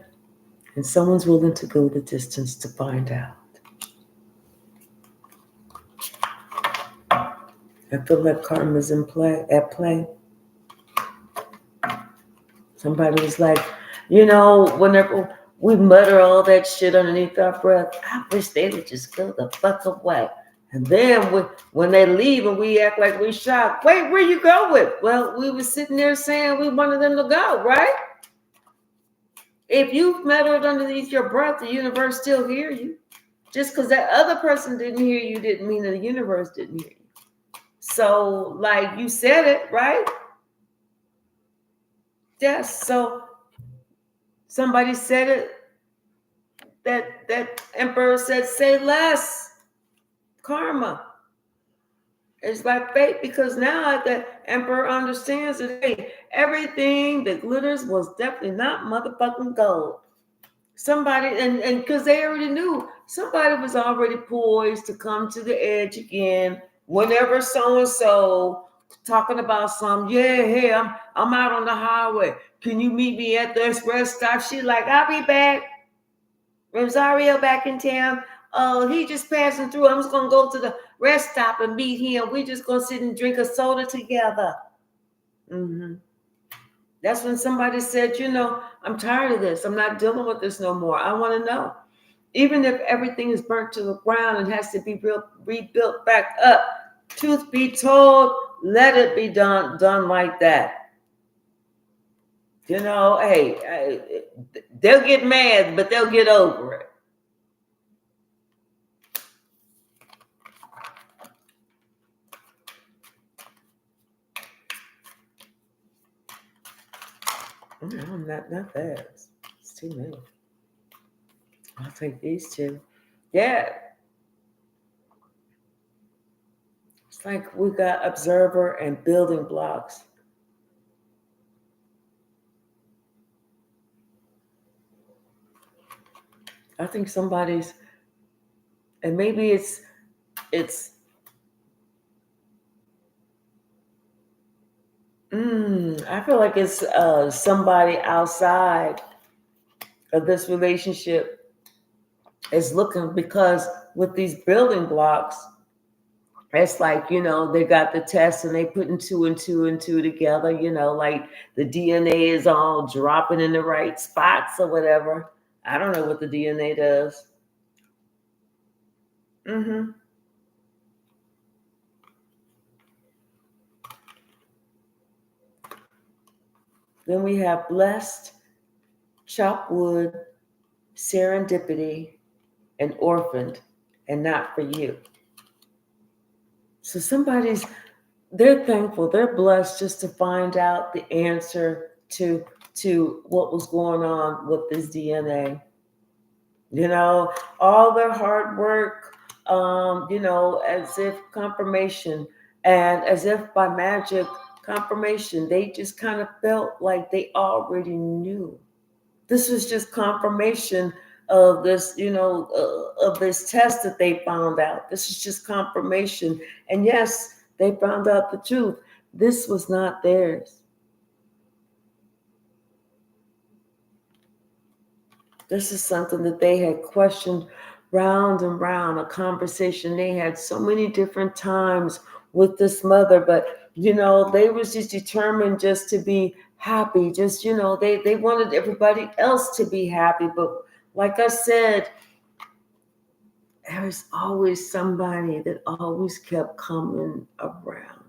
And someone's willing to go the distance to find out. I feel like karma's at play. Somebody was like, whenever we mutter all that shit underneath our breath, I wish they would just go the fuck away. And then when they leave and we act like we shocked, wait, where you going? Well, we were sitting there saying we wanted them to go, right? If you've muttered underneath your breath, the universe still hear you. Just because that other person didn't hear you didn't mean that the universe didn't hear you. So, like you said it, right? Yes. So somebody said it. That emperor said, say less. Karma. It's like fate, because now the emperor understands that, hey, everything that glitters was definitely not motherfucking gold. Somebody, and because they already knew, somebody was already poised to come to the edge again whenever so-and-so talking about hey, I'm out on the highway. Can you meet me at this rest stop? She like, I'll be back. Rosario back in town. Oh, he just passing through. I'm just gonna go to the rest stop and meet him. We just gonna sit and drink a soda together. Mm-hmm. That's when somebody said, I'm tired of this. I'm not dealing with this no more. I want to know. Even if everything is burnt to the ground and has to be rebuilt back up, truth be told, let it be done like that. Hey, they'll get mad, but they'll get over it. No, not fast. It's too many. I'll take these two. Yeah. It's like we got observer and building blocks. I think somebody's, and maybe it's I feel like it's somebody outside of this relationship is looking, because with these building blocks, it's like, they got the test and they putting two and two and two together, like the DNA is all dropping in the right spots or whatever. I don't know what the DNA does. hmm Then we have blessed, chop wood, serendipity, and orphaned, and not for you. So they're thankful, they're blessed just to find out the answer to what was going on with this DNA. All their hard work, as if confirmation, and as if by magic confirmation, they just kind of felt like they already knew. This was just confirmation of this, of this test that they found out. This is just confirmation. And yes, they found out the truth. This was not theirs. This is something that they had questioned round and round, a conversation they had so many different times with this mother, but they was just determined just to be happy. Just, they wanted everybody else to be happy. But like I said, there's always somebody that always kept coming around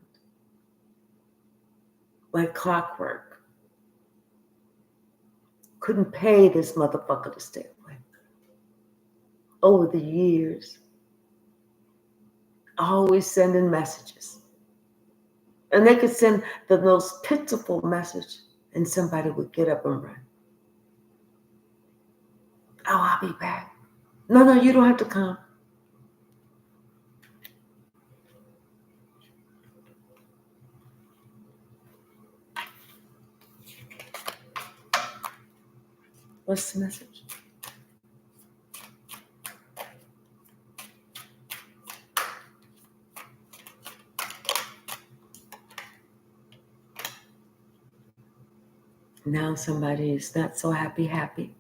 like clockwork. Couldn't pay this motherfucker to stay away. Over the years, always sending messages. And they could send the most pitiful message and somebody would get up and run. Oh, I'll be back. No, you don't have to come. What's the message? Now somebody is not so happy.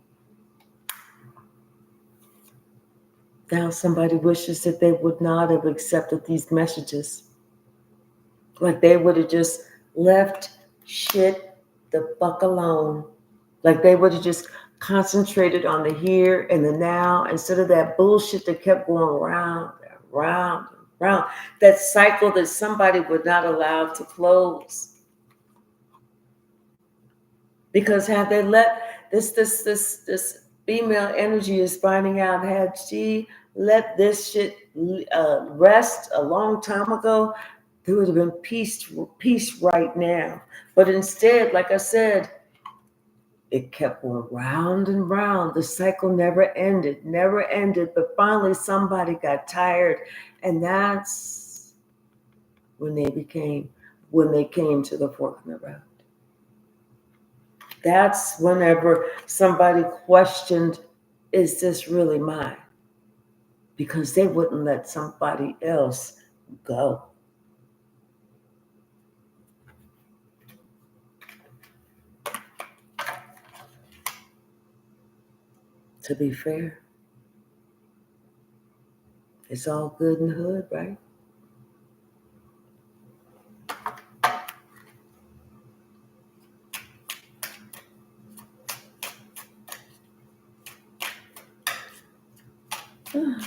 Now somebody wishes that they would not have accepted these messages. Like they would have just left shit the fuck alone. Like they would have just concentrated on the here and the now instead of that bullshit that kept going round and round and round. That cycle that somebody would not allow to close. Because had they let this female energy is finding out, had she let this shit rest a long time ago, there would have been peace right now. But instead, like I said, it kept going round and round. The cycle never ended. But finally, somebody got tired, and that's when they came to the fork in the road. That's whenever somebody questioned, is this really mine? Because they wouldn't let somebody else go. To be fair, it's all good in the hood, right?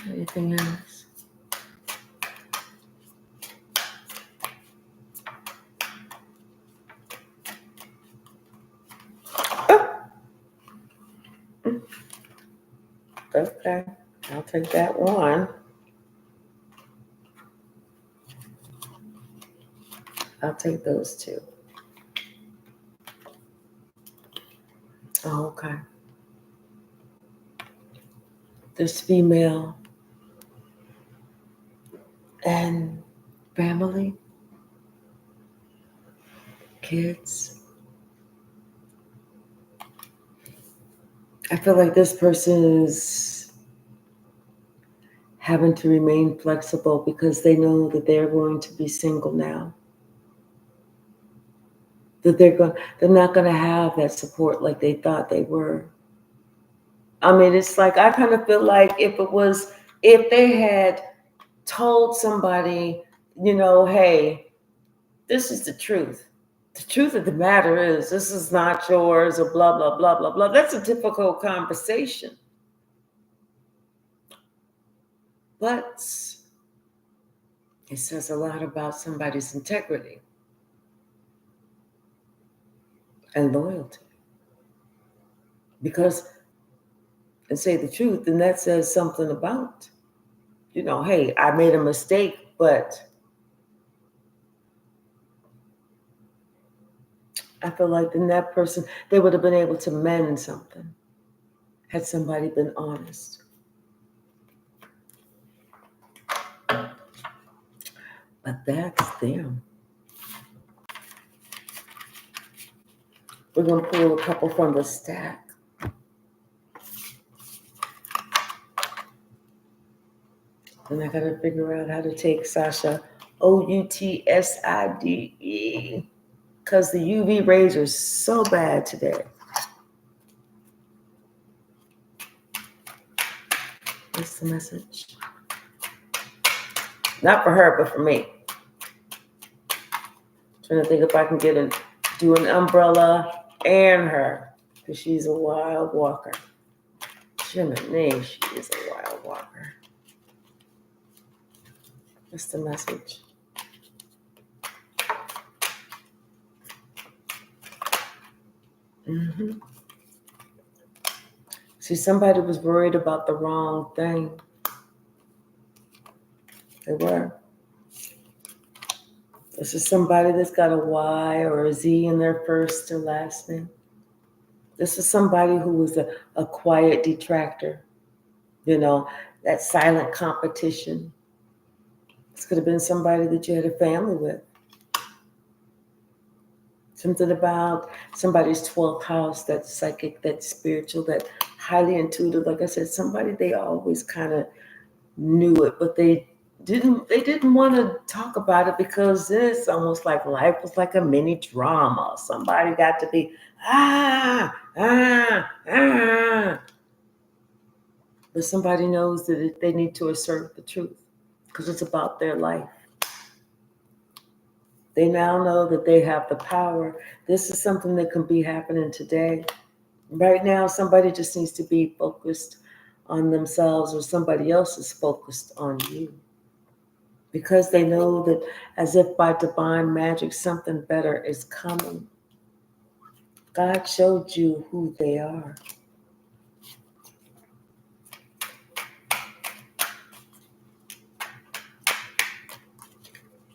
Anything else? Okay, I'll take that one. I'll take those two. Oh, okay. This female and family, kids. I feel like this person is having to remain flexible because they know that they're going to be single now. That they're not going to have that support like they thought they were. I mean, it's like, I kind of feel like if they had told somebody, hey, this is the truth. The truth of the matter is, this is not yours, or blah, blah, blah, blah, blah. That's a difficult conversation. But it says a lot about somebody's integrity and loyalty. Because, and say the truth, and that says something about, hey, I made a mistake, but I feel like then that person, they would have been able to mend something had somebody been honest. But that's them. We're going to pull a couple from the stack. And I got to figure out how to take Sasha, Outside, because the UV rays are so bad today. What's the message? Not for her, but for me. Trying to think if I can do an umbrella and her, because she's a wild walker. Jiminy, she is a wild walker. What's the message? See, somebody was worried about the wrong thing. They were. This is somebody that's got a Y or a Z in their first or last name. This is somebody who was a quiet detractor, that silent competition. This could have been somebody that you had a family with. Something about somebody's 12th house, that psychic, that spiritual, that highly intuitive. Like I said, somebody, they always kind of knew it, but they didn't want to talk about it because it's almost like life was like a mini drama. Somebody got to be, but somebody knows that they need to assert the truth because it's about their life. They now know that they have the power. This is something that can be happening today. Right now, somebody just needs to be focused on themselves, or somebody else is focused on you. Because they know that as if by divine magic, something better is coming. God showed you who they are.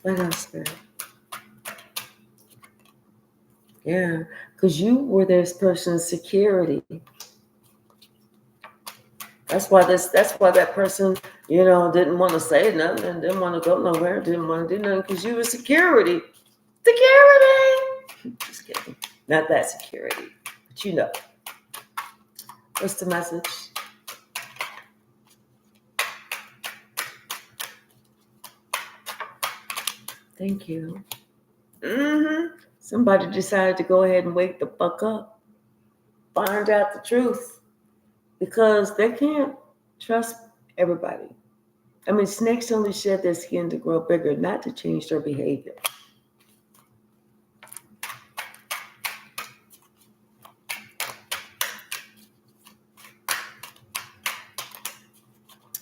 What else, Spirit? Yeah, because you were this person's security. That's why that person, didn't want to say nothing and didn't want to go nowhere, didn't want to do nothing, because you were security. Security! Just kidding. Not that security, but What's the message? Thank you. Somebody decided to go ahead and wake the fuck up. Find out the truth. Because they can't trust everybody. I mean, snakes only shed their skin to grow bigger, not to change their behavior.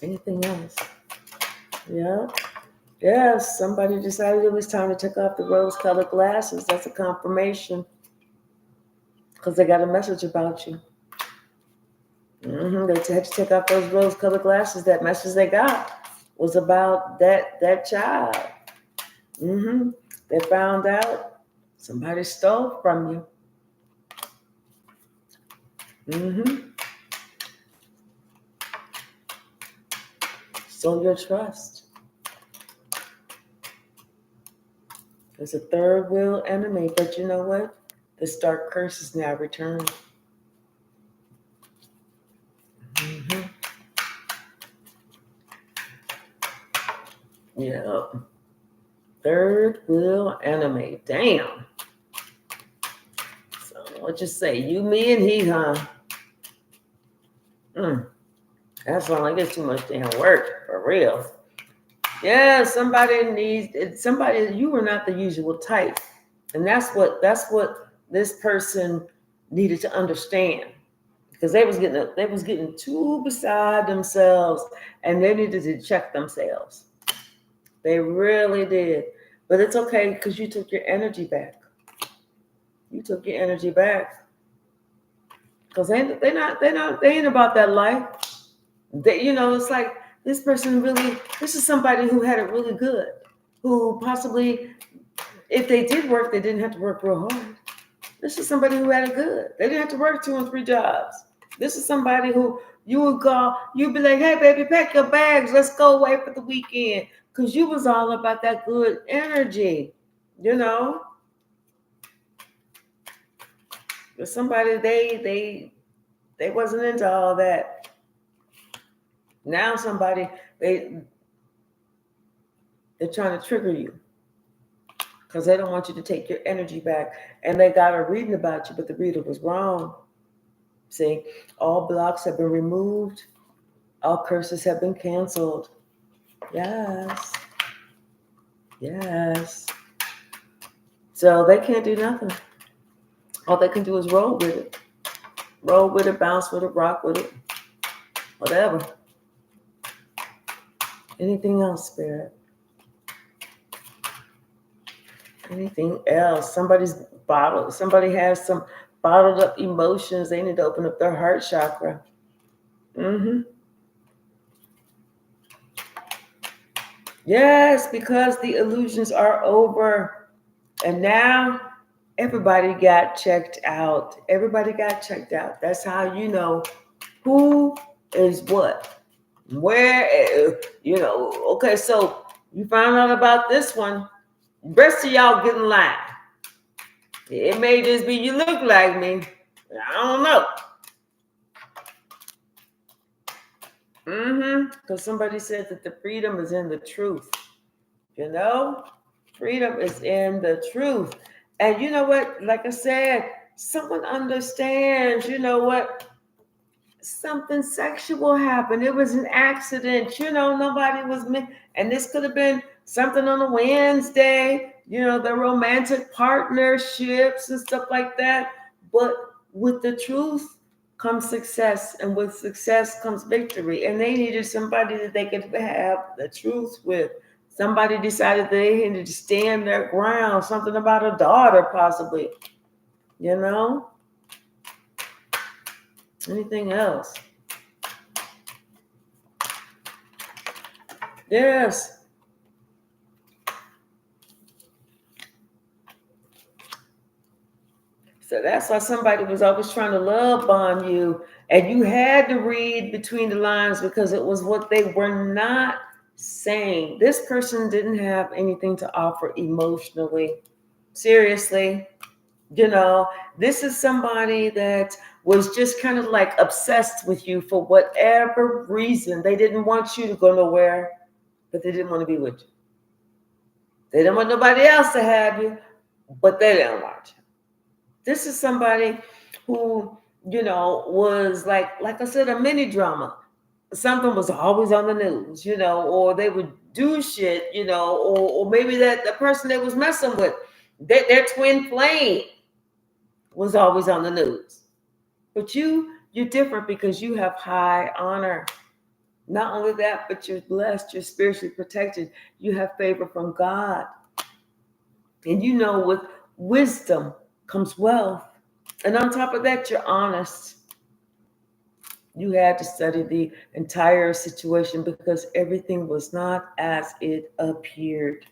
Anything else? Yeah. Yes, somebody decided it was time to take off the rose-colored glasses. That's a confirmation. Because they got a message about you. They had to take off those rose-colored glasses. That message they got was about that child. They found out somebody stole from you. Stole your trust. There's a third wheel enemy, but you know what? This dark curse is now returned. Mm-hmm. Yeah. Third wheel enemy. Damn. So what you say? You, me, and he, huh? That's not like it's too much damn work, for real. Yeah, somebody, you were not the usual type. And that's what this person needed to understand. Because they was getting too beside themselves, and they needed to check themselves. They really did. But it's okay, because you took your energy back. You took your energy back. Because they ain't about that life. It's like this person really, this is somebody who had it really good, who possibly, if they did work, they didn't have to work real hard. This is somebody who had it good. They didn't have to work 2 and 3 jobs. This is somebody who you would call, you'd be like, hey, baby, pack your bags. Let's go away for the weekend. Because you was all about that good energy, But somebody, they wasn't into all that. Now somebody, they're trying to trigger you because they don't want you to take your energy back. And they got a reading about you, but the reader was wrong. See, all blocks have been removed. All curses have been canceled. Yes. Yes. So they can't do nothing. All they can do is roll with it. Roll with it, bounce with it, rock with it. Whatever. Anything else, Spirit? Anything else? Somebody has some bottled up emotions. They need to open up their heart chakra. Yes, because the illusions are over. And now everybody got checked out. Everybody got checked out. That's how you know who is what. Where, okay, so you found out about this one. The rest of y'all get in line. It may just be you look like me. I don't know. Because somebody said that the freedom is in the truth. Freedom is in the truth. And you know what? Like I said, someone understands, something sexual happened. It was an accident. Nobody was and this could have been something on a Wednesday, the romantic partnerships and stuff like that. But with the truth comes success, and with success comes victory. And they needed somebody that they could have the truth with. Somebody decided they needed to stand their ground. Something about a daughter, possibly. Anything else? Yes. So that's why somebody was always trying to love bomb you. And you had to read between the lines because it was what they were not saying. This person didn't have anything to offer emotionally. Seriously. This is somebody that was just kind of like obsessed with you for whatever reason. They didn't want you to go nowhere, but they didn't want to be with you. They didn't want nobody else to have you, but they didn't want you. This is somebody who, was like I said, a mini drama. Something was always on the news, or they would do shit, or maybe that the person they was messing with, their twin flame was always on the news. But you're different because you have high honor. Not only that, but you're blessed, you're spiritually protected. You have favor from God. And with wisdom comes wealth. And on top of that, you're honest. You had to study the entire situation because everything was not as it appeared.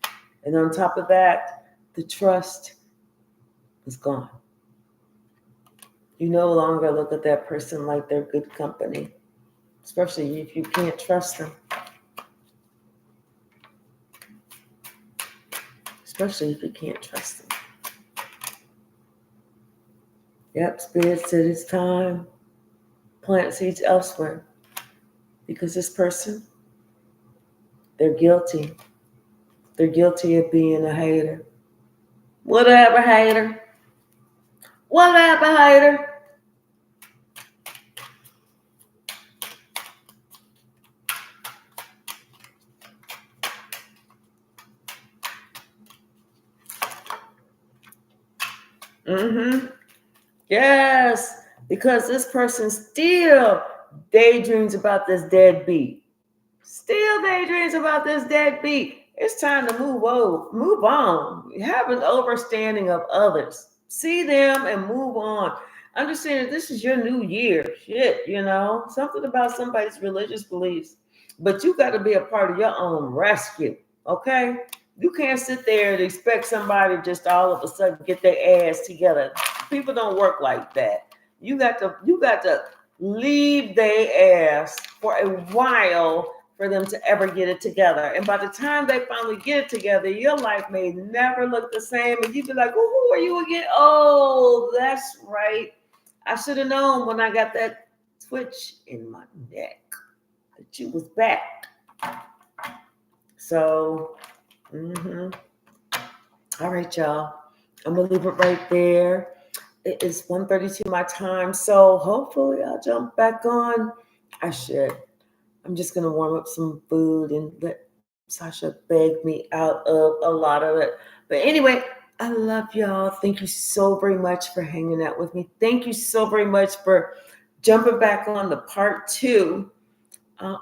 And on top of that, the trust was gone. You no longer look at that person like they're good company, especially if you can't trust them. especially if you can't trust them. Yep, Spirit said it's time. Plant seeds elsewhere. Because this person, they're guilty. They're guilty of being a hater. Whatever, hater. Whatever, hater. Mm-hmm. Yes, because this person still daydreams about this deadbeat. Still daydreams about this deadbeat. It's time to move on. Have an understanding of others. See them and move on. Understand that this is your new year. Shit, something about somebody's religious beliefs. But you got to be a part of your own rescue. Okay? You can't sit there and expect somebody just all of a sudden get their ass together. People don't work like that. You got to leave their ass for a while for them to ever get it together. And by the time they finally get it together, your life may never look the same. And you'd be like, oh, who are you again? Oh, that's right. I should have known when I got that twitch in my neck that you was back. So, all right, y'all. I'm going to leave it right there. It is 1:32 my time. So hopefully I'll jump back on. I should. I'm just going to warm up some food and let Sasha beg me out of a lot of it. But anyway, I love y'all. Thank you so very much for hanging out with me. Thank you so very much for jumping back on the part 2.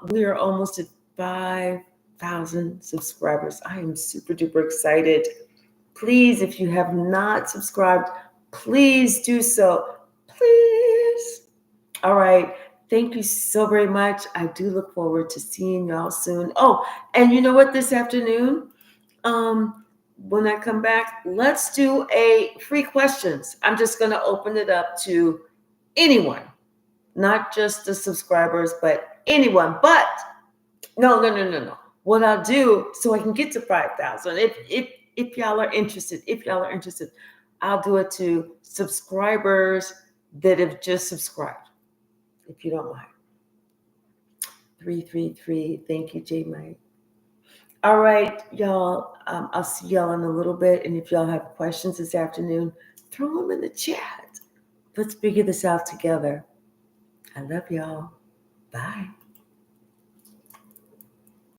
We are almost at 5,000 subscribers. I am super duper excited. Please, if you have not subscribed, please do so. Please. All right. Thank you so very much. I do look forward to seeing y'all soon. Oh, and you know what? This afternoon, when I come back, let's do a free questions. I'm just going to open it up to anyone, not just the subscribers, but anyone. But no. What I'll do so I can get to 5,000, if y'all are interested, I'll do it to subscribers that have just subscribed. If you don't mind. 333. Thank you, J Mike. All right, y'all. I'll see y'all in a little bit. And if y'all have questions this afternoon, throw them in the chat. Let's figure this out together. I love y'all. Bye.